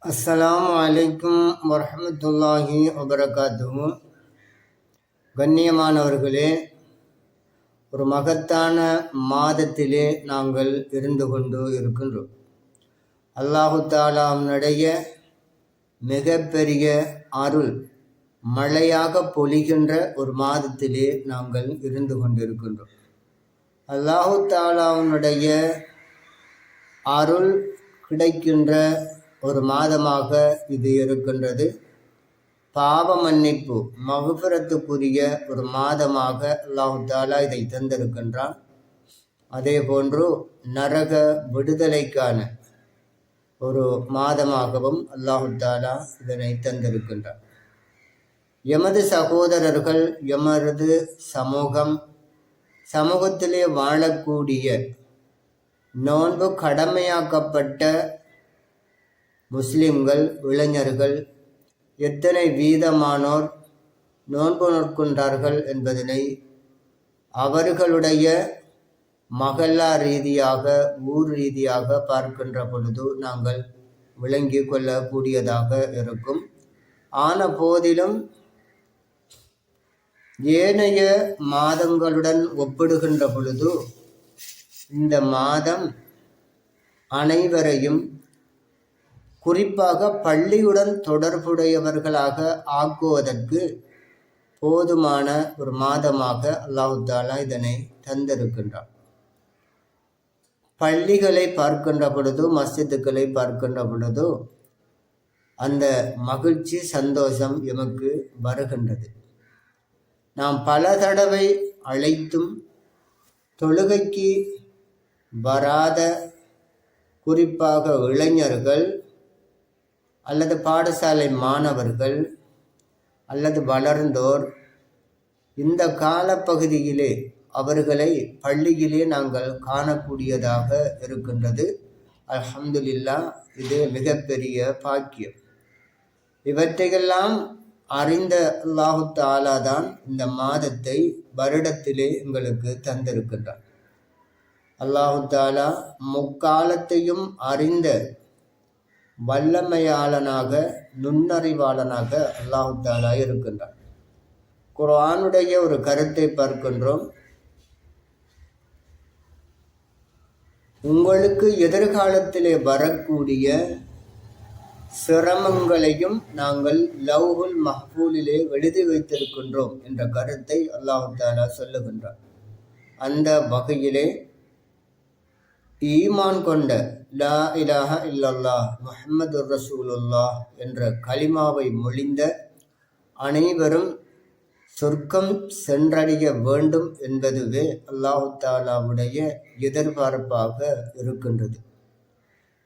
அஸ்ஸலாமு அலைக்கும் வரஹ்மத்துல்லாஹி வபரகாத்துஹு. கண்ணியமானவர்களே, ஒரு மகத்தான மாதத்திலே நாங்கள் இருந்து கொண்டு இருக்கின்றோம். அல்லாஹு தாலாவுடைய மிகப்பெரிய அருள் மழையாக பொழிகின்ற ஒரு மாதத்திலே நாங்கள் இருந்து கொண்டிருக்கின்றோம். அல்லாஹு தாலாவுடைய அருள் கிடைக்கின்ற ஒரு மாதமாக இது இருக்கின்றது. பாவ மன்னிப்பு மகுஃபிரத்துக்குரிய ஒரு மாதமாக அல்லாஹு தாலா இதை தந்திருக்கின்றான். அதே போன்று நரக விடுதலைக்கான ஒரு மாதமாகவும் அல்லாஹு தாலா இதனை தந்திருக்கின்றான். எமது சகோதரர்கள், எமது சமூகத்திலே வாழக்கூடிய நோன்பு கடமையாக்கப்பட்ட முஸ்லிம்கள், இளைஞர்கள் எத்தனை வீதமானோர் நோன்பு நோக்கின்றார்கள் என்பதனை அவர்களுடைய மகல்லா ரீதியாக, ஊர் ரீதியாக பார்க்கின்ற பொழுது நாங்கள் விளங்கி கொள்ளக்கூடியதாக இருக்கும். ஆன போதிலும் ஏனைய மாதங்களுடன் ஒப்பிடுகின்ற பொழுது இந்த மாதம் அனைவரையும் குறிப்பாக பள்ளியுடன் தொடர்புடையவர்களாக ஆக்குவதற்கு போதுமான ஒரு மாதமாக அல்லாஹு தாலா இதனை தந்திருக்கின்றான். பள்ளிகளை பார்க்கின்ற பொழுது, மஸ்ஜிதுக்களை பார்க்கின்ற பொழுது அந்த மகிழ்ச்சி, சந்தோஷம் எமக்கு வருகின்றது. நாம் பல தடவை அழைத்தும் தொழுகைக்கு வராத குறிப்பாக இளைஞர்கள் அல்லது பாடசாலை மாணவர்கள் அல்லது வளர்ந்தோர் இந்த காலப்பகுதியிலே அவர்களை பள்ளியிலே நாங்கள் காணக்கூடியதாக இருக்கின்றது. அல்ஹம்துலில்லாஹ், இது மிகப்பெரிய பாக்கியம். இவற்றையெல்லாம் அறிந்த அல்லாஹு தாலா தான் இந்த மாதத்தை வருடத்திலே எங்களுக்கு தந்திருக்கின்றார். அல்லாஹு தாலா முக்காலத்தையும் அறிந்த வல்லமையாளனாக, நுண்ணறிவாளனாக அல்லாஹு தாலா இருக்கின்றார். குர்ஆனுடைய ஒரு கருத்தை பார்க்கின்றோம். உங்களுக்கு எதிர்காலத்திலே வரக்கூடிய சிரமங்களையும் நாங்கள் லவ்ஹுல் மஹ்பூலிலே எழுதி வைத்திருக்கின்றோம் என்ற கருத்தை அல்லாஹு தாலா சொல்லுகின்றார். அந்த வகையிலே ஈமான் கொண்ட லா இலாஹ இல்லல்லாஹ் முஹம்மது ரசூலுல்லாஹ் என்ற கலிமாவை மொழிந்த அனைவரும் சொர்க்கம் சென்றடைய வேண்டும் என்பதுவே அல்லாஹு தாலாவுடைய எதிர்பார்ப்பாக இருக்கின்றது.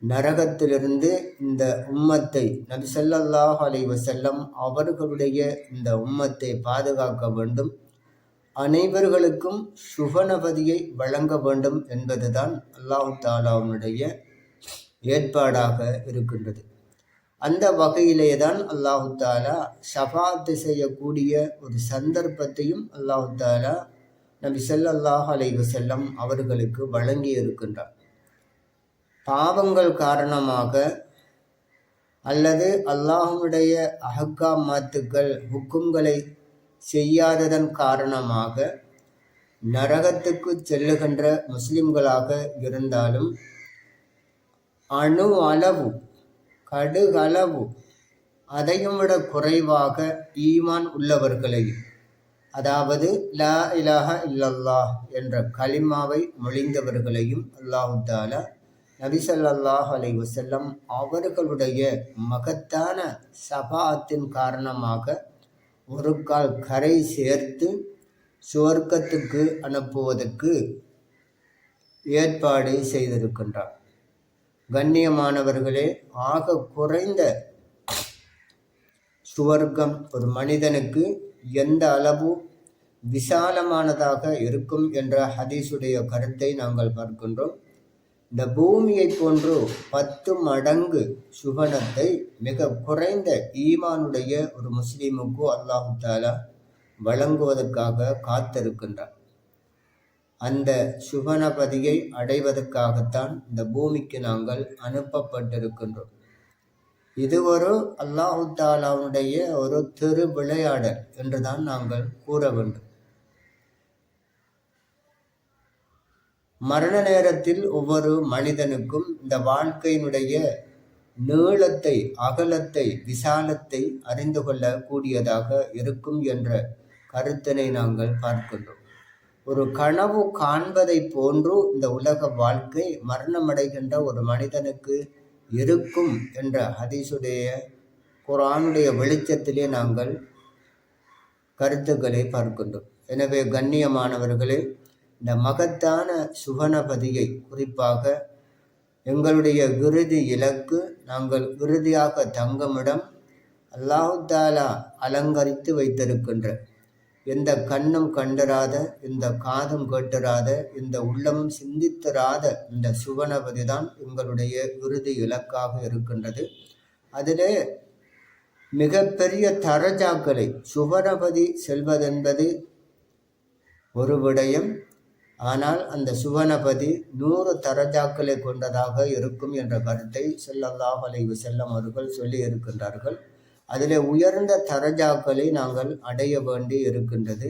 நரகத்திலிருந்து இந்த உம்மத்தை, நபி ஸல்லல்லாஹு அலைஹி வஸல்லம் அவர்களுடைய இந்த உம்மத்தை பாதுகாக்க வேண்டும், அனைவர்களுக்கும் சுபநபதியை வழங்க வேண்டும் என்பதுதான் அல்லாஹு தாலாவுடைய ஏற்பாடாக இருக்கின்றது. அந்த வகையிலே தான் அல்லாஹு தாலா ஷஃபாத்து செய்யக்கூடிய ஒரு சந்தர்ப்பத்தையும் அல்லாஹு தாலா நபி ஸல்லல்லாஹு அலைஹி வஸல்லம் அவர்களுக்கு வழங்கி இருக்கின்றார். பாவங்கள் காரணமாக அல்லது அல்லாஹ்வுடைய அஹ்காமாத்துக்கள், ஹுக்கும்களை செய்யாததன் காரணமாக நரகத்துக்கு செல்லுகின்ற முஸ்லிம்களாக இருந்தாலும் அணு அளவு, கடுகளவு, அதையும் விட குறைவாக ஈமான் உள்ளவர்களையும், அதாவது லா இலாஹ இல்லல்லாஹ் என்ற கலிமாவை மொழிந்தவர்களையும் அல்லாஹு தாலா நபி ஸல்லல்லாஹு அலைஹி வஸல்லம் அவர்களுடைய மகத்தான ஷஃபாஅத்தின் காரணமாக ஒரு கால் கரை சேர்த்து சுவர்க்கத்துக்கு அனுப்புவதற்கு ஏற்பாடு செய்திருக்கின்றார். கண்ணியமானவர்களே, ஆக குறைந்த சுவர்க்கம் ஒரு மனிதனுக்கு எந்த அளவு விசாலமானதாக இருக்கும் என்ற ஹதீஸுடைய கருத்தை நாங்கள் பார்க்கின்றோம். இந்த பூமியை போன்று 10 மடங்கு சுகனத்தை மிக குறைந்த ஈமானுடைய ஒரு முஸ்லீமுக்கு அல்லாஹு தாலா வழங்குவதற்காக காத்திருக்கின்றார். அந்த சுகனபதியை அடைவதற்காகத்தான் இந்த பூமிக்கு நாங்கள் அனுப்பப்பட்டிருக்கின்றோம். இது ஒரு அல்லாஹு தாலாவுடைய ஒரு திருவிளையாடல் என்றுதான் நாங்கள் கூற வேண்டும். மரண நேரத்தில் ஒவ்வொரு மனிதனுக்கும் இந்த வாழ்க்கையினுடைய நீளத்தை, அகலத்தை, விசாலத்தை அறிந்து கொள்ள கூடியதாக இருக்கும் என்ற கருத்தினை நாங்கள் பார்க்கின்றோம். ஒரு கனவு காண்பதை போன்று இந்த உலக வாழ்க்கை மரணமடைகின்ற ஒரு மனிதனுக்கு இருக்கும் என்ற ஹதீஸுடைய குர்ஆனுடைய வெளிச்சத்திலே நாங்கள் கருத்துக்களை பார்க்கின்றோம். எனவே கண்ணியமானவர்களே, இந்த மகத்தான சுவனபதியை, குறிப்பாக எங்களுடைய இறுதி இலக்கு, நாங்கள் இறுதியாக தங்குமிடம் அல்லாஹு தாலா அலங்கரித்து வைத்திருக்கின்ற, எந்த கண்ணும் கண்டராத, இந்த காதும் கேட்டராத, இந்த உள்ளமும் சிந்தித்தராத இந்த சுவனபதி தான் எங்களுடைய இறுதி இலக்காக இருக்கின்றது. அதிலே மிகப்பெரிய தரஜாக்களை சுவனபதி செல்வதென்பது ஒரு விடயம். ஆனால் அந்த சுவனபதி 100 தரஜாக்களை கொண்டதாக இருக்கும் என்ற கருத்தை ஸல்லல்லாஹு அலைஹி வஸல்லம் அவர்கள் சொல்லி இருக்கின்றார்கள். அதிலே உயர்ந்த தரஜாக்களை நாங்கள் அடைய வேண்டி இருக்கின்றது.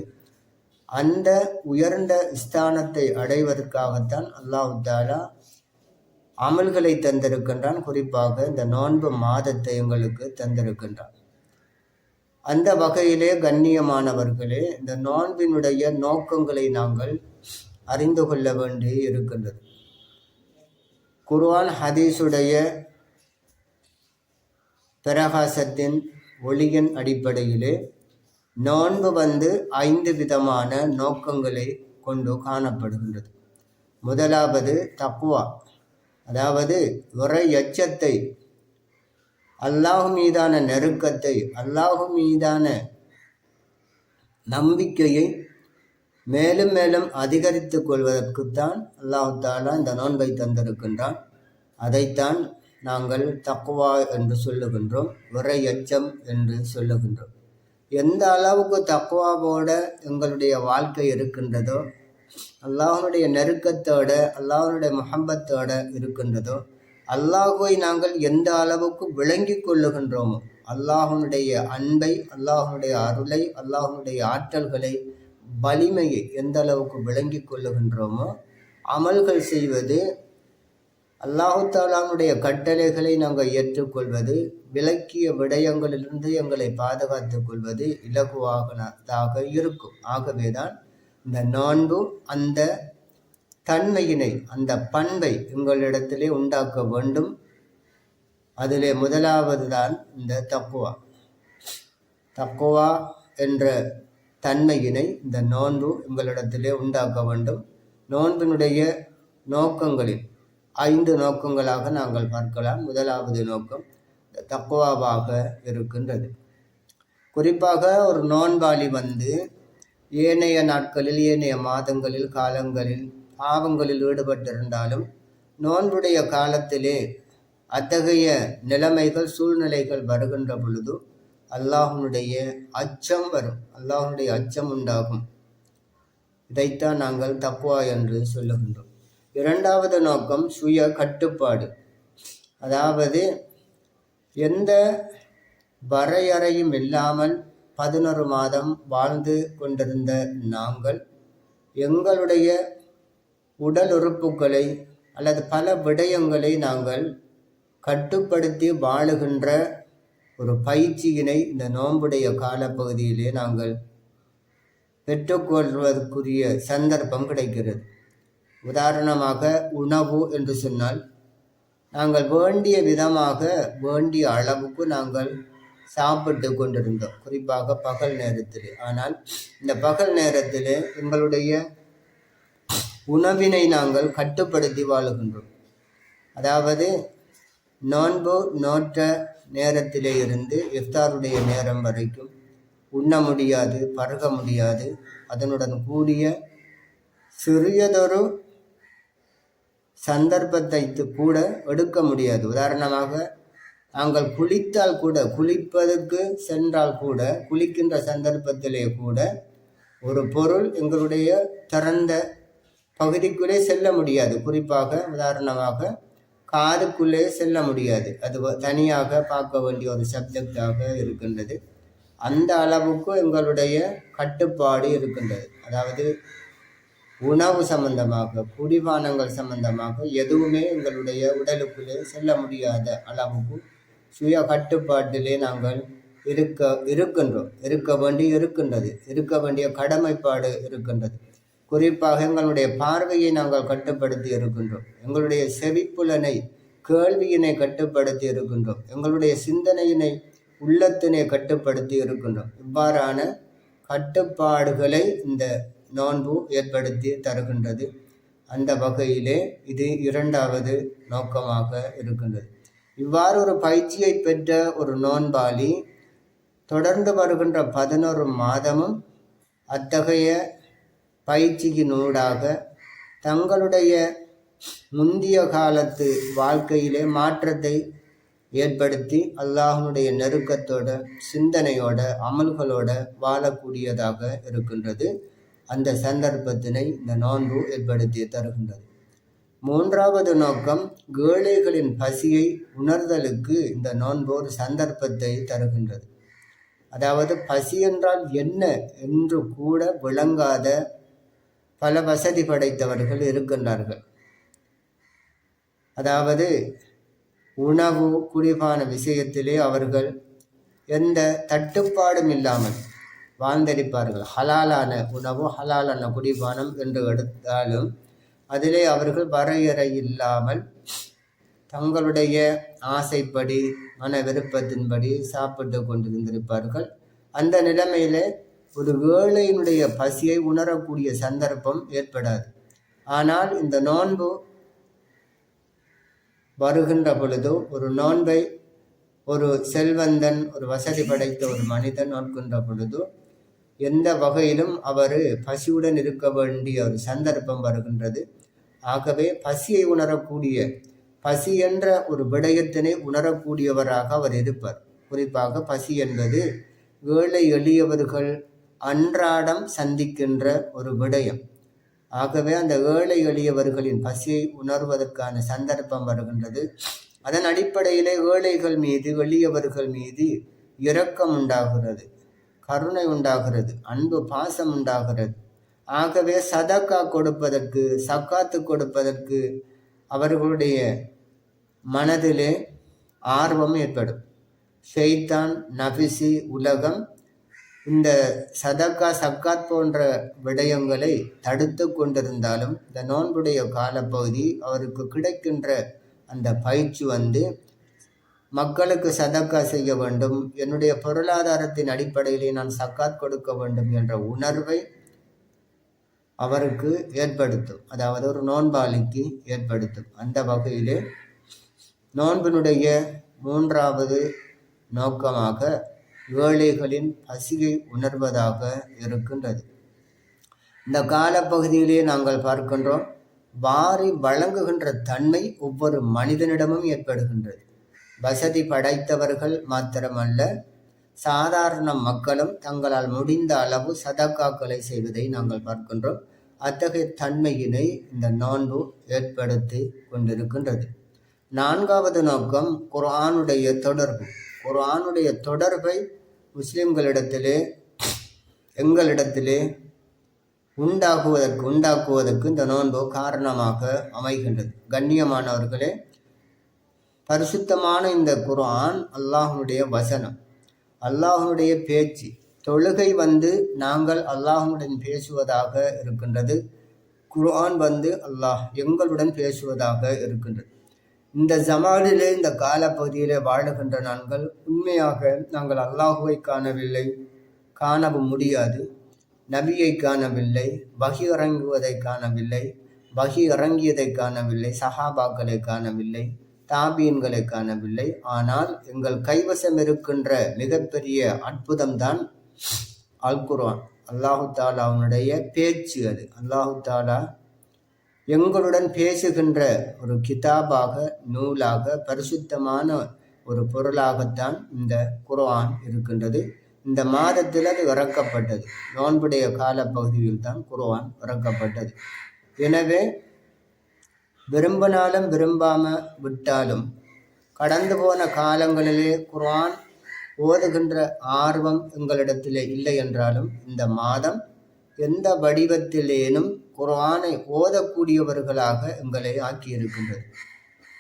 அந்த உயர்ந்த ஸ்தானத்தை அடைவதற்காகத்தான் அல்லாஹ் தஆலா அமல்களை தந்திருக்கின்றான். குறிப்பாக இந்த நோன்பு மாதத்தை எங்களுக்கு தந்திருக்கின்றான். அந்த வகையிலே கண்ணியமானவர்களே, இந்த நோன்பினுடைய நோக்கங்களை நாங்கள் அறிந்து கொள்ள வேண்டி இருக்கின்றது. குர்ஆன் ஹதீஸுடைய பிரகாசத்தின் ஒளியின் அடிப்படையிலே நோன்பு 5 விதமான நோக்கங்களை கொண்டு காணப்படுகின்றது. முதலாவது தக்வா, அதாவது இறை எச்சத்தை, அல்லாஹ் மீதான நெருக்கத்தை, அல்லாஹ் மீதான நம்பிக்கையை மேலும் மேலும் அதிகரித்து கொள்வதற்குத்தான் அல்லாஹ் தஆலா இந்த நோன்பை தந்திருக்கின்றான். அதைத்தான் நாங்கள் தக்வா என்று சொல்லுகின்றோம், இறை எச்சம் என்று சொல்லுகின்றோம். எந்த அளவுக்கு தக்வாவோட எங்களுடைய வாழ்க்கை இருக்கின்றதோ, அல்லாஹ்வுடைய நெருக்கத்தோட, அல்லாஹ்வுடைய முஹப்பத்தோட இருக்கின்றதோ, அல்லாஹுவை நாங்கள் எந்த அளவுக்கு விளங்கி கொள்ளுகின்றோமோ, அல்லாஹ்வுடைய அன்பை, அல்லாஹ்வுடைய அருளை, அல்லாஹ்வுடைய ஆற்றல்களை, வலிமையை எந்த அளவுக்கு விளங்கி கொள்ளுகின்றோமோ, அமல்கள் செய்வது, அல்லாஹு தாலாவுடைய கட்டளைகளை நாங்கள் ஏற்றுக்கொள்வது, விலக்கிய விடயங்களிலிருந்து எங்களை பாதுகாத்துக் கொள்வது இலகுவாக இருக்கும். ஆகவேதான் இந்த நோன்பு அந்த தன்மையினை, அந்த பண்பை எங்களிடத்திலே உண்டாக்க வேண்டும். அதிலே முதலாவது தான் இந்த தக்வா. தக்வா என்ற தன்மையினை இந்த நோன்பு எங்களிடத்திலே உண்டாக்க வேண்டும். நோன்பினுடைய நோக்கங்களில் 5 நோக்கங்களாக நாங்கள் பார்க்கலாம். முதலாவது நோக்கம் தக்வாவாக இருக்கின்றது. குறிப்பாக ஒரு நோன்பாளி ஏனைய நாட்களில், ஏனைய மாதங்களில், காலங்களில் பாவங்களில் ஈடுபட்டிருந்தாலும் நோன்புடைய காலத்திலே அத்தகைய நிலைமைகள், சூழ்நிலைகள் வருகின்ற பொழுது அல்லாஹ்வுடைய அச்சம் வரும், அல்லாஹ்வுடைய அச்சம் உண்டாகும். இதைத்தான் நாங்கள் தக்வா என்று சொல்லுகின்றோம். இரண்டாவது நோக்கம் சுய கட்டுப்பாடு. அதாவது எந்த வரையறையும் இல்லாமல் 11 மாதம் வாழ்ந்து கொண்டிருந்த நாங்கள் எங்களுடைய உடல் உறுப்புகளை அல்லது பல விடயங்களை நாங்கள் கட்டுப்படுத்தி வாழுகின்ற ஒரு பயிற்சியினை இந்த நோன்புடைய காலப்பகுதியிலே நாங்கள் பெற்றுக்கொள்வதற்குரிய சந்தர்ப்பம் கிடைக்கிறது. உதாரணமாக உணவு என்று சொன்னால், நாங்கள் வேண்டிய விதமாக, வேண்டிய அளவுக்கு நாங்கள் சாப்பிட்டு கொண்டிருந்தோம், குறிப்பாக பகல் நேரத்தில். ஆனால் இந்த பகல் நேரத்தில் எங்களுடைய உணவினை நாங்கள் கட்டுப்படுத்தி வாழுகின்றோம். அதாவது நோன்பு நோற்ற நேரத்திலே இருந்து இஃப்தாருடைய நேரம் வரைக்கும் உண்ண முடியாது, பருக முடியாது. அதனுடன் கூடிய சிறியதொரு சந்தர்ப்பத்தை கூட எடுக்க முடியாது. உதாரணமாக நாங்கள் குளித்தால் கூட, குளிப்பதற்கு சென்றால் கூட, குளிக்கின்ற சந்தர்ப்பத்திலே கூட ஒரு பொருள் எங்களுடைய திறந்த பகுதிக்குள்ளே செல்ல முடியாது. குறிப்பாக உதாரணமாக காதுக்குள்ளே செல்ல முடியாது. அது தனியாக பார்க்க வேண்டிய ஒரு சப்ஜெக்டாக இருக்கின்றது. அந்த அளவுக்கு எங்களுடைய கட்டுப்பாடு இருக்கின்றது. அதாவது உணவு சம்பந்தமாக, குடிபானங்கள் சம்பந்தமாக எதுவுமே எங்களுடைய உடலுக்குள்ளே செல்ல முடியாத அளவுக்கு சுய கட்டுப்பாட்டிலே நாங்கள் இருக்கின்றோம். இருக்க வேண்டிய கடமைப்பாடு இருக்கின்றது. குறிப்பாக எங்களுடைய பார்வையை நாங்கள் கட்டுப்படுத்தி இருக்கின்றோம். எங்களுடைய செவிப்புலனை, கேள்வியினை கட்டுப்படுத்தி இருக்கின்றோம். எங்களுடைய சிந்தனையினை, உள்ளத்தினை கட்டுப்படுத்தி இருக்கின்றோம். இவ்வாறான கட்டுப்பாடுகளை இந்த நோன்பு ஏற்படுத்தி தருகின்றது. அந்த வகையிலே இது இரண்டாவது நோக்கமாக இருக்கின்றது. இவ்வாறு ஒரு பயிற்சியை பெற்ற ஒரு நோன்பாளி தொடர்ந்து வருகின்ற 11 மாதமும் அத்தகைய பயிற்சியினூடாக தங்களுடைய முந்திய காலத்து வாழ்க்கையிலே மாற்றத்தை ஏற்படுத்தி அல்லாஹ்வுடைய நெருக்கத்தோட, சிந்தனையோட, அமல்களோட வாழக்கூடியதாக இருக்கின்றது. அந்த சந்தர்ப்பத்தினை இந்த நோன்பு ஏற்படுத்தி தருகின்றது. மூன்றாவது நோக்கம், ஏழைகளின் பசியை உணர்தலுக்கு இந்த நோன்பு ஒரு சந்தர்ப்பத்தை தருகின்றது. அதாவது பசி என்றால் என்ன என்று கூட விளங்காத பல வசதி படைத்தவர்கள் இருக்கின்றார்கள். அதாவது உணவு குடிபான விஷயத்திலே அவர்கள் எந்த தட்டுப்பாடும் இல்லாமல் வாழ்ந்தளிப்பார்கள். ஹலாலான உணவு, ஹலாலான குடிபானம் என்று எடுத்தாலும் அதிலே அவர்கள் வரையறை இல்லாமல் தங்களுடைய ஆசைப்படி, மன விருப்பத்தின்படி சாப்பிட்டு கொண்டிருந்திருப்பார்கள். அந்த நிலைமையில ஒரு ஏழையினுடைய பசியை உணரக்கூடிய சந்தர்ப்பம் ஏற்படாது. ஆனால் இந்த நோன்பு வருகின்ற பொழுது, ஒரு நோன்பை ஒரு செல்வந்தன், ஒரு வசதி படைத்த ஒரு மனிதன் நோக்கின்ற பொழுது எந்த வகையிலும் அவர் பசியுடன் இருக்க வேண்டிய ஒரு சந்தர்ப்பம் வருகின்றது. ஆகவே பசியை உணரக்கூடிய, பசி என்ற ஒரு விடயத்தினை உணரக்கூடியவராக அவர் இருப்பார். குறிப்பாக பசி என்பது ஏழை எளியவர்கள் அன்றாடம் சந்திக்கின்ற ஒரு விடயம். ஆகவே அந்த ஏழை எளியவர்களின் பசியை உணர்வதற்கான சந்தர்ப்பம் வருகின்றது. அதன் அடிப்படையிலே ஏழைகள் மீது, எளியவர்கள் மீது இரக்கம் உண்டாகிறது, கருணை உண்டாகிறது, அன்பு பாசம் உண்டாகிறது. ஆகவே சதக்கா கொடுப்பதற்கு, சக்காத்து கொடுப்பதற்கு அவர்களுடைய மனதிலே ஆர்வம் ஏற்படும். ஷைத்தான், நபிசி, உலகம் இந்த சதக்கா, சக்காத் போன்ற விடயங்களை தடுத்து கொண்டிருந்தாலும் இந்த நோன்புடைய காலப்பகுதி அவருக்கு கிடைக்கின்ற அந்த பயிற்சி மக்களுக்கு சதக்கா செய்ய வேண்டும், என்னுடைய பொருளாதாரத்தின் அடிப்படையிலே நான் சக்காத் கொடுக்க வேண்டும் என்ற உணர்வை அவருக்கு ஏற்படுத்தும். அதாவது ஒரு நோன்பாளிக்கு ஏற்படுத்தும். அந்த வகையிலே நோன்பினுடைய மூன்றாவது நோக்கமாக ஏழைகளின் பசியை உணர்வதாக இருக்கின்றது. இந்த காலப்பகுதியிலே நாங்கள் பார்க்கின்றோம், வாரி வழங்குகின்ற தன்மை ஒவ்வொரு மனிதனிடமும் ஏற்படுகின்றது. வசதி படைத்தவர்கள் மாத்திரமல்ல, சாதாரண மக்களும் தங்களால் முடிந்த அளவு சதக்காக்களை செய்வதை நாங்கள் பார்க்கின்றோம். அத்தகைய தன்மையினை இந்த நோன்பு ஏற்படுத்தி கொண்டிருக்கின்றது. நான்காவது நோக்கம் குர்ஆனுடைய தொடர்பு. குர்ஆனுடைய தொடர்பை முஸ்லிம்களிடத்திலே, எங்களிடத்திலே உண்டாக்குவதற்கு இந்த நோன்பு காரணமாக அமைகின்றது. கண்ணியமானவர்களே, பரிசுத்தமான இந்த குர்ஆன் அல்லாஹ்வுடைய வசனம், அல்லாஹ்வுடைய பேச்சு. தொழுகை நாங்கள் அல்லாஹ்வுடன் பேசுவதாக இருக்கின்றது. குர்ஆன் அல்லாஹ் எங்களுடன் பேசுவதாக இருக்கின்றது. இந்த ஜமானிலே, இந்த காலப்பகுதியிலே வாழுகின்ற நாங்கள் உண்மையாக நாங்கள் அல்லாஹுவை காணவில்லை, காணவும் முடியாது. நபியை காணவில்லை, வஹி இறங்குவதை காணவில்லை, வஹி இறங்கியதை காணவில்லை, சஹாபாக்களை காணவில்லை, தாபீன்களை காணவில்லை. ஆனால் எங்கள் கைவசம் இருக்கின்ற மிகப்பெரிய அற்புதம்தான் அல் குர்ஆன். அல்லாஹு தாலா அவனுடைய பேச்சு. அது அல்லாஹு தாலா எங்களுடன் பேசுகின்ற ஒரு கிதாபாக, நூலாக, பரிசுத்தமான ஒரு பொருளாகத்தான் இந்த குர்ஆன் இருக்கின்றது. இந்த மாதத்தில் அது இறக்கப்பட்டது. நோன்புடைய காலப்பகுதியில் தான் குர்ஆன் இறக்கப்பட்டது. எனவே விரும்பினாலும் விரும்பாம விட்டாலும் கடந்து போன காலங்களிலே குர்ஆன் ஓதுகின்ற ஆர்வம் எங்களிடத்திலே இல்லை என்றாலும் இந்த மாதம் எந்த வடிவத்திலேனும் குர்ஆனை ஓதக்கூடியவர்களாக எங்களை ஆக்கியிருக்கின்றது.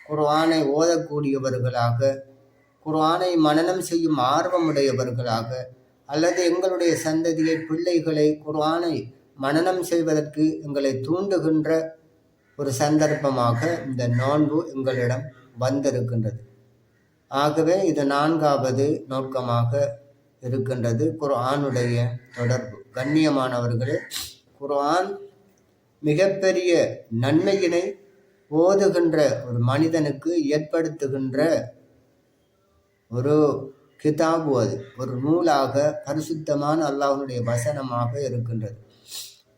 குர்ஆனை ஓதக்கூடியவர்களாக, குர்ஆனை மனனம் செய்யும் ஆர்வமுடையவர்களாக, அல்லது எங்களுடைய சந்ததியை பிள்ளைகளை குர்ஆனை மனனம் செய்வதற்கு எங்களை தூண்டுகின்ற ஒரு சந்தர்ப்பமாக இந்த நோன்பு எங்களிடம் வந்திருக்கின்றது. ஆகவே இது 4வது நோக்கமாக இருக்கின்றது, குர்ஆனுடைய தொடர்பு. கண்ணியமானவர்களே, குர்ஆன் மிகப்பெரிய நன்மையினை ஓதுகின்ற ஒரு மனிதனுக்கு ஏற்படுத்துகின்ற ஒரு கிதாபு, அது ஒரு நூலாக பரிசுத்தமான அல்லாஹ்வுடைய வசனமாக இருக்கின்றது.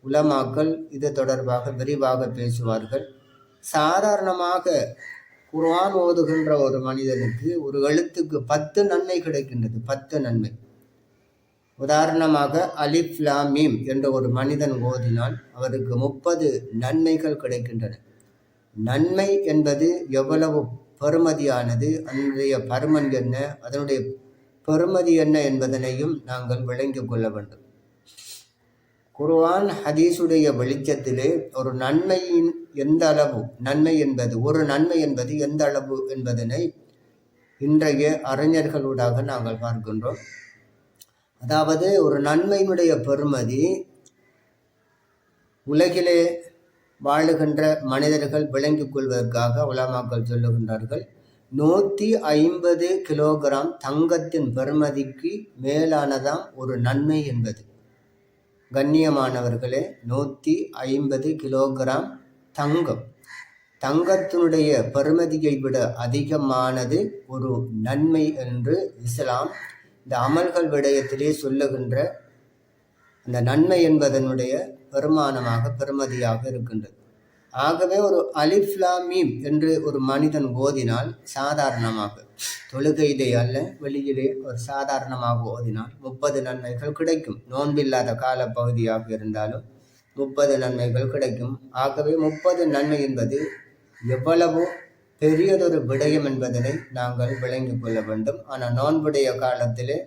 உலமாக்கள் இது தொடர்பாக விரிவாக பேசுவார்கள். சாதாரணமாக குர்ஆன் ஓதுகின்ற ஒரு மனிதனுக்கு ஒரு எழுத்துக்கு 10 நன்மை கிடைக்கின்றது. 10 நன்மை. உதாரணமாக அலிஃப் லாம் மீம் என்ற ஒரு மனிதன் ஓதினால் அவருக்கு 30 நன்மைகள் கிடைக்கின்றன. நன்மை என்பது எவ்வளவு பெறுமதியானது, அதனுடைய பருமன் என்ன, அதனுடைய பெறுமதி என்ன என்பதனையும் நாங்கள் விளங்கிக் கொள்ள வேண்டும். குர்ஆன் ஹதீஸுடைய வெளிச்சத்திலே ஒரு நன்மையின் எந்த அளவு, நன்மை என்பது, ஒரு நன்மை என்பது எந்த அளவு என்பதனை இன்றைய அறிஞர்களூடாக நாங்கள் பார்க்கின்றோம். அதாவது ஒரு நன்மையினுடைய பெறுமதி உலகிலே வாழுகின்ற மனிதர்கள் விளங்கிக் கொள்வதற்காக உலமாக்கள் சொல்லுகின்றார்கள், 150 கிலோகிராம் தங்கத்தின் பெறுமதிக்கு மேலானதாம் ஒரு நன்மை என்பது. கண்ணியமானவர்களே, 150 கிலோகிராம் தங்கம், தங்கத்தினுடைய பெறுமதியை விட அதிகமானது ஒரு நன்மை என்று இஸ்லாம் இந்த அமல்கள் விடயத்திலே சொல்லுகின்ற அந்த நன்மை என்பதனுடைய பெருமானமாக, பெறுமதியாக இருக்கின்றது. ஆகவே ஒரு அலிஃப் லாம் மீம் என்று ஒரு மனிதன் ஓதினால், சாதாரணமாக தொழுகையிலே அல்ல வெளியிலே ஒரு சாதாரணமாக ஓதினால் 30 நன்மைகள் கிடைக்கும். நோன்பில்லாத காலப்பகுதியாக இருந்தாலும் 30 நன்மைகள் கிடைக்கும். ஆகவே 30 நன்மை என்பது எவ்வளவு பெரியதொரு விடயம் என்பதனை நாங்கள் விளங்கிக் கொள்ள வேண்டும். ஆனால் நோன்புடைய காலத்திலே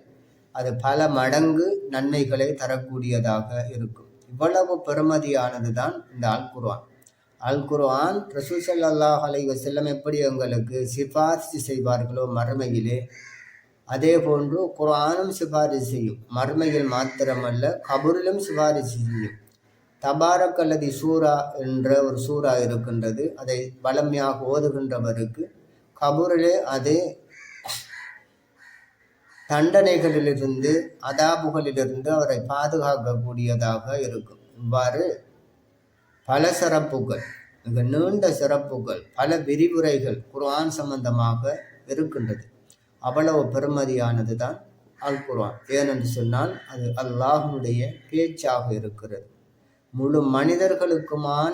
அது பல மடங்கு நன்மைகளை தரக்கூடியதாக இருக்கும். இவ்வளவு பெறுமதியானது தான் இந்த அல் குர்ஆன். அல் குர்ஆன் ரசூல் ஸல்லல்லாஹு அலைஹி வஸல்லம் எப்படி எங்களுக்கு சிபாரிசு செய்வார்களோ மறுமையிலே, அதே போன்று குர்ஆனும் சிபாரிசு செய்யும். மறுமையில் மாத்திரமல்ல, கபூரிலும் சிபாரிசு செய்யும். தபாரக் அல்லதி சூரா என்ற ஒரு சூரா இருக்கின்றது. அதை வளமையாக ஓதுகின்றவருக்கு கபூரிலே அது தண்டனைகளிலிருந்து, அதாபுகளிலிருந்து அவரை பாதுகாக்கக்கூடியதாக இருக்கும். இவ்வாறு பல சிறப்புகள், மிக நீண்ட சிறப்புகள், பல விரிவுரைகள் குர்ஆன் சம்பந்தமாக இருக்கின்றது. அவ்வளவு பெருமதியானது தான் அல் குர்ஆன். ஏனென்று சொன்னால் அது அல்லாஹ்வுடைய பேச்சாக இருக்கிறது. முழு மனிதர்களுக்குமான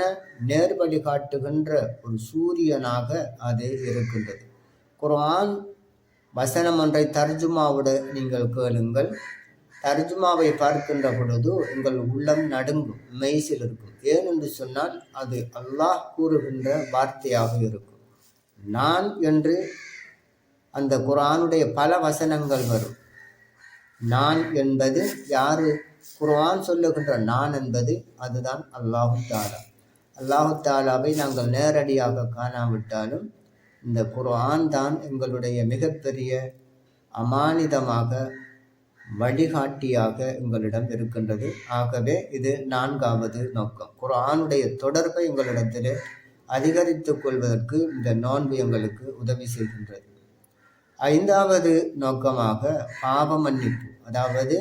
நேர்வழி காட்டுகின்ற ஒரு சூரியனாக அது இருக்கின்றது. குர்ஆன் வசனம் ஒன்றை தர்ஜுமாவோட நீங்கள் கேளுங்கள். தர்ஜுமாவை பார்க்கின்ற பொழுது உங்கள் உள்ளம் நடுங்கும், மெய்சில் இருக்கும். ஏனென்று சொன்னால் அது அல்லாஹ் கூறுகின்ற வார்த்தையாக இருக்கும். நான் என்று அந்த குர்ஆனுடைய பல வசனங்கள் வரும். நான் என்பது யாரு? குர்ஆன் சொல்லுகின்ற நான் என்பது அதுதான் அல்லாஹு தாலா. அல்லாஹு தாலாவை நாங்கள் நேரடியாக காணாவிட்டாலும் இந்த குர்ஆன் தான் எங்களுடைய மிகப்பெரிய அமானிதமாக, வழிகாட்டியாக எங்களிடம் இருக்கின்றது. ஆகவே இது 4வது நோக்கம். குர்ஆனுடைய தொடர்பை எங்களிடத்தில் அதிகரித்து கொள்வதற்கு இந்த நோன்பு எங்களுக்கு உதவி செய்கின்றது. 5வது நோக்கமாக பாவ மன்னிப்பு, அதாவது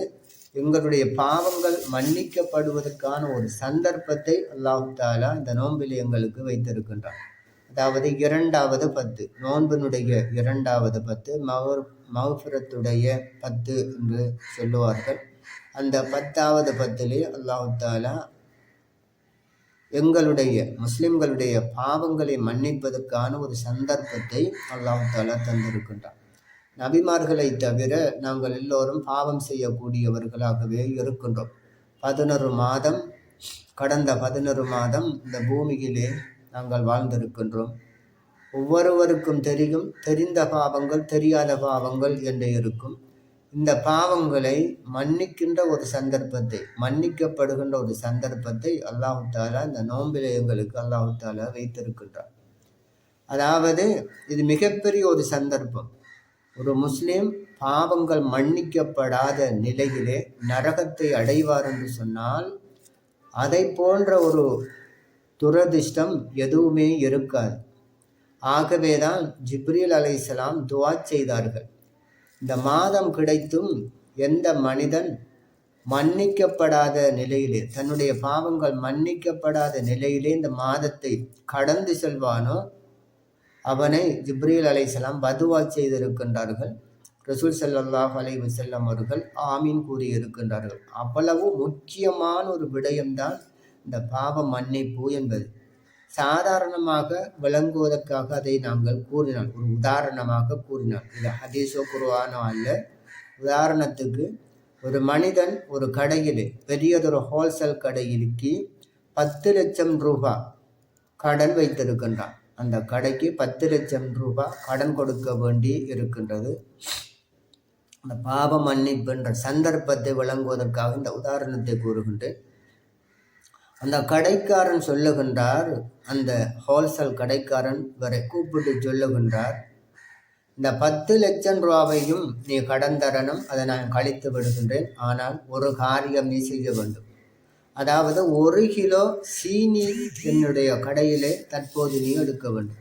எங்களுடைய பாவங்கள் மன்னிக்கப்படுவதற்கான ஒரு சந்தர்ப்பத்தை அல்லாஹ் தாலா இந்த நோன்பில் எங்களுக்கு வைத்திருக்கின்றான். அதாவது 2வது 10, நோன்பினுடைய 2வது 10 மஃபிரத்துடைய 10 என்று சொல்லுவார்கள். அந்த 10வது 10லே அல்லாஹ் தாலா எங்களுடைய முஸ்லிம்களுடைய பாவங்களை மன்னிப்பதற்கான ஒரு சந்தர்ப்பத்தை அல்லாஹ் தாலா தந்திருக்கின்றான். நபிமார்களை தவிர நாங்கள் எல்லோரும் பாவம் செய்யக்கூடியவர்களாகவே இருக்கின்றோம். 11 மாதம், கடந்த 11 மாதம் இந்த பூமியிலே நாங்கள் வாழ்ந்திருக்கின்றோம். ஒவ்வொருவருக்கும் தெரியும், தெரிந்த பாவங்கள் தெரியாத பாவங்கள் என்று இருக்கும். இந்த பாவங்களை மன்னிக்கின்ற ஒரு சந்தர்ப்பத்தை, மன்னிக்கப்படுகின்ற ஒரு சந்தர்ப்பத்தை அல்லாஹு தாலா இந்த நோன்பிலே எங்களுக்கு அல்லாஹு தாலா வைத்திருக்கின்றார். அதாவது இது மிகப்பெரிய ஒரு சந்தர்ப்பம். ஒரு முஸ்லிம் பாவங்கள் மன்னிக்கப்படாத நிலையிலே நரகத்தை அடைவார் என்று சொன்னால் அதை போன்ற ஒரு துரதிர்ஷ்டம் எதுவுமே இருக்காது. ஆகவேதான் ஜிப்ரீல் அலைஹிஸ்ஸலாம் துஆ செய்தார்கள். இந்த மாதம் கிடைத்தும் எந்த மனிதன் மன்னிக்கப்படாத நிலையிலே, தன்னுடைய பாவங்கள் மன்னிக்கப்படாத நிலையிலே இந்த மாதத்தை கடந்து செல்வானோ அவனை ஜிப்ரீல் அலைஹிஸ்ஸலாம் பதுவா செய்திருக்கின்றார்கள். ரசூல் ஸல்லல்லாஹு அலைஹி வஸல்லம் அவர்கள் ஆமீன் கூறியிருக்கின்றார்கள். அவ்வளவு முக்கியமான ஒரு விடயம்தான் இந்த பாவ மன்னிப்பு என்பது. சாதாரணமாக விளங்குவதற்காக அதை நாங்கள் கூறினால், ஒரு உதாரணமாக கூறினால், இது ஹதீஸோ குர்ஆனோ அல்ல. உதாரணத்துக்கு ஒரு மனிதன் ஒரு கடையிலே, பெரியதொரு ஹோல்சேல் கடையிலுக்கு 10 லட்சம் ரூபாய் கடன் வைத்திருக்கின்றான். அந்த கடைக்கு 10 லட்சம் ரூபாய் கடன் கொடுக்க வேண்டி இருக்கின்றது. அந்த பாவ மன்னிப்பு என்ற சந்தர்ப்பத்தை விளங்குவதற்காக இந்த உதாரணத்தை கூறுகின்றேன். அந்த கடைக்காரன் சொல்லுகின்றார், அந்த ஹோல்சேல் கடைக்காரன் வரை கூப்பிட்டு சொல்லுகின்றார், இந்த 10 லட்சம் ரூபாவையும் நீ கடன் தரணும், அதை நான் கழித்து விடுகின்றேன். ஆனால் ஒரு காரியம் நீ செய்ய வேண்டும். அதாவது 1 கிலோ சீனி என்னுடைய கடையிலே தற்போது நீ எடுக்க வேண்டும்.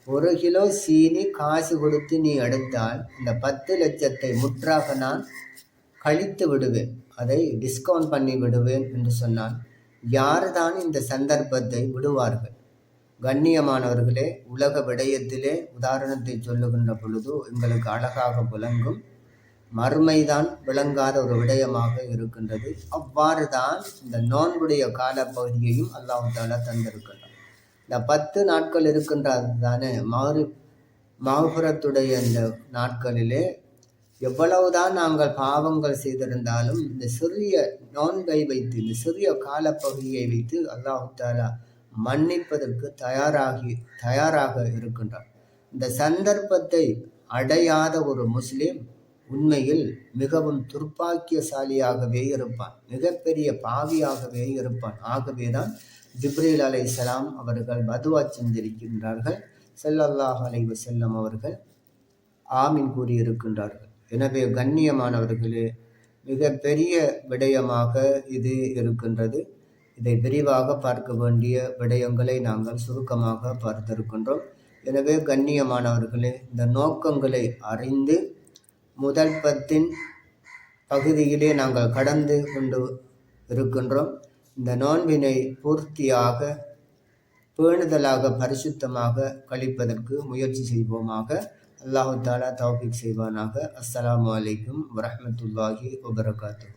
1 கிலோ சீனி காசு கொடுத்து நீ எடுத்தால் இந்த 10 லட்சத்தை முற்றாக நான் கழித்து விடுவேன், அதை டிஸ்கவுண்ட் பண்ணி விடுவேன் என்று சொன்னால் யார் தான் இந்த சந்தர்ப்பத்தை விடுவார்கள்? கண்ணியமானவர்களே, உலக விடயத்திலே உதாரணத்தை சொல்லுகின்ற பொழுது எங்களுக்கு அழகாக விளங்கும். மறுமைதான் விளங்காத ஒரு விடயமாக இருக்கின்றது. அவ்வாறு தான் இந்த நோன்புடைய காலப்பகுதியையும் அல்லாஹ் தஆலா தந்திருக்கின்றார். இந்த 10 நாட்கள் இருக்கின்றது தானே, மஃபிரத்துடைய இந்த நாட்களிலே எவ்வளவுதான் நாங்கள் பாவங்கள் செய்திருந்தாலும் இந்த சிறிய நோன்பை வைத்து, இந்த சிறிய காலப்பகுதியை வைத்து அல்லாஹ் தஆலா மன்னிப்பதற்கு தயாராக இருக்கின்றார். இந்த சந்தர்ப்பத்தை அடையாத ஒரு முஸ்லிம் உண்மையில் மிகவும் துர்ப்பாக்கியசாலியாகவே இருப்பான், மிகப்பெரிய பாவியாகவே இருப்பான். ஆகவேதான் ஜிப்ரீல் அலைஹிஸ்ஸலாம் அவர்கள் பதுவா செஞ்சிருக்கின்றார்கள். ஸல்லல்லாஹு அலைஹி வஸல்லம் அவர்கள் ஆமீன் கூறியிருக்கின்றார்கள். எனவே கண்ணியமானவர்களே, மிகப்பெரிய விடயமாக இது இருக்கின்றது. இதை விரிவாக பார்க்க வேண்டிய விடயங்களை நாங்கள் சுருக்கமாக பார்த்திருக்கின்றோம். எனவே கண்ணியமானவர்களே, இந்த நோக்கங்களை அறிந்து முதல் 10 பகுதியிலே நாங்கள் கடந்து கொண்டு இருக்கின்றோம். இந்த நோன்பினை பூர்த்தியாக பேணுதலாக பரிசுத்தமாக கழிப்பதற்கு முயற்சி செய்வோமாக. அல்லாஹு தஆலா தௌஃபீக் செய்வானாக. அஸ்ஸலாமு அலைக்கும் வரஹ்மத்துல்லாஹி வபரகாத்துஹு.